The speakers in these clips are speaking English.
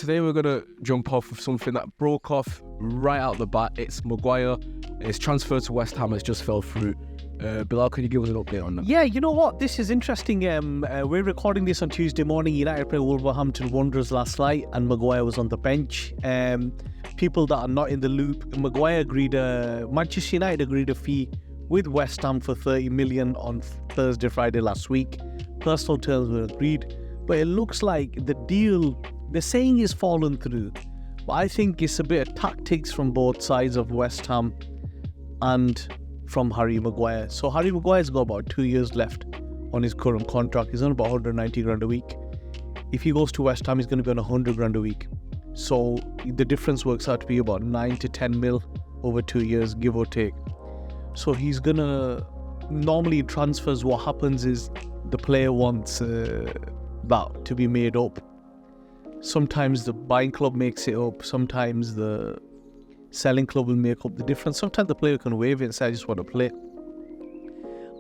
today we're going to jump off with something that broke off right out the bat. It's Maguire. His transfer to West Ham has just fell through. Bilal, can you give us an update on that? Yeah, you know what? This is interesting. We're recording this on Tuesday morning. United played Wolverhampton Wanderers last night and Maguire was on the bench. People that are not in the loop, Manchester United agreed a fee with West Ham for 30 million on Thursday, Friday last week. Personal terms were agreed. But it looks like the deal, they're saying is fallen through. But I think it's a bit of tactics from both sides of West Ham and from Harry Maguire. So Harry Maguire's got about 2 years left on his current contract. He's on about 190 grand a week. If he goes to West Ham, he's going to be on 100 grand a week. So the difference works out to be about 9 to 10 mil over 2 years, give or take. So he's going to, normally transfers, what happens is the player wants that to be made up. Sometimes the buying club makes it up. Sometimes the selling club will make up the difference. Sometimes the player can waive it and say, I just want to play.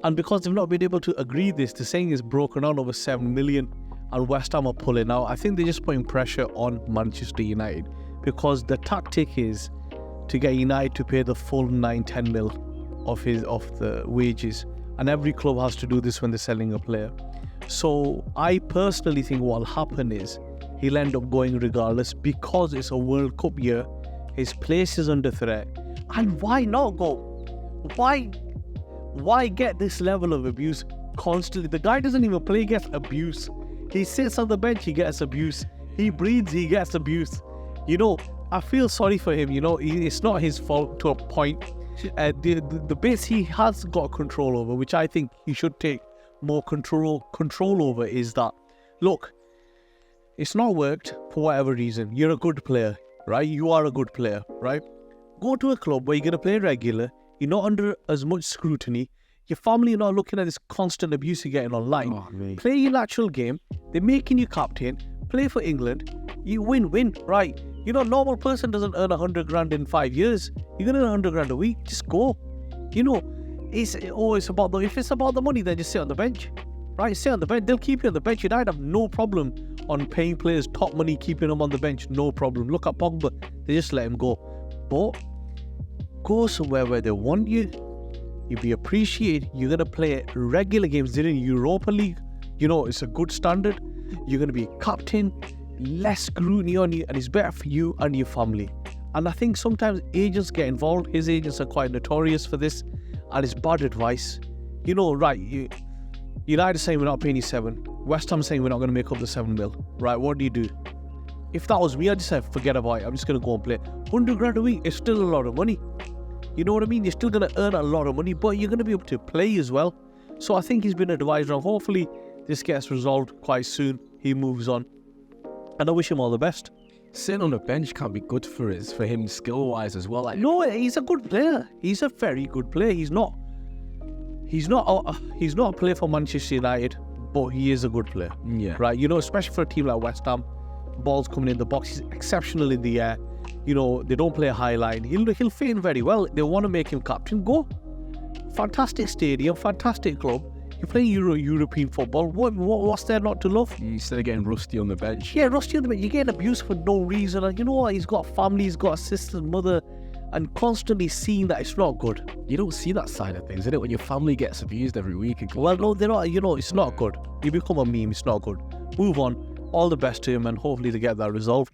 And because they've not been able to agree this, the saying is broken on over 7 million and West Ham are pulling out. I think they're just putting pressure on Manchester United because the tactic is to get United to pay the full 9-10 mil of the wages. And every club has to do this when they're selling a player. So I personally think what will happen is he'll end up going regardless because it's a World Cup year. His place is under threat. And why not go? Why get this level of abuse constantly? The guy doesn't even play, he gets abuse. He sits on the bench, he gets abuse. He breathes, he gets abuse. You know, I feel sorry for him. You know, it's not his fault to a point. The bits he has got control over, which I think he should take more control over, is that, look, it's not worked for whatever reason. You're a good player, right? You are a good player, right? Go to a club where you're going to play regular. You're not under as much scrutiny. Your family are not looking at this constant abuse you're getting online. Play your natural game. They're making you captain. Play for England. You win, right? You know, a normal person doesn't earn 100 grand in 5 years. You're going to earn 100 grand a week. Just go. You know, if it's about the money, then just sit on the bench. Right, sit on the bench. They'll keep you on the bench. United have no problem on paying players top money, keeping them on the bench. No problem. Look at Pogba. They just let him go. But go somewhere where they want you. You'll be appreciated. You're going to play regular games. They're in Europa League. You know, it's a good standard. You're going to be captain. Less scrutiny on you. And it's better for you and your family. And I think sometimes agents get involved. His agents are quite notorious for this. And it's bad advice. You know, right, United saying we're not paying you 7. West Ham saying we're not going to make up the 7 mil. Right, what do you do? If that was me, I'd just say, forget about it. I'm just going to go and play. 100 grand a week is still a lot of money. You know what I mean? You're still going to earn a lot of money, but you're going to be able to play as well. So I think he's been advised wrong. Hopefully, this gets resolved quite soon. He moves on. And I wish him all the best. Sitting on the bench can't be good for him skill-wise as well. No, he's a good player. He's a very good player. He's not a player for Manchester United, but he is a good player. Yeah. Right. You know, especially for a team like West Ham, balls coming in the box. He's exceptional in the air. You know, they don't play a high line. He'll fit in very well. They want to make him captain. Go. Fantastic stadium, fantastic club. You're playing European football. What's there not to love? Instead of getting rusty on the bench. Yeah, rusty on the bench. You're getting abused for no reason. And you know what? He's got family, he's got a sister, mother, and constantly seeing that it's not good. You don't see that side of things, is it? When your family gets abused every week. Well, no, they're not. You know, it's not good. You become a meme. It's not good. Move on. All the best to him, and hopefully they get that resolved.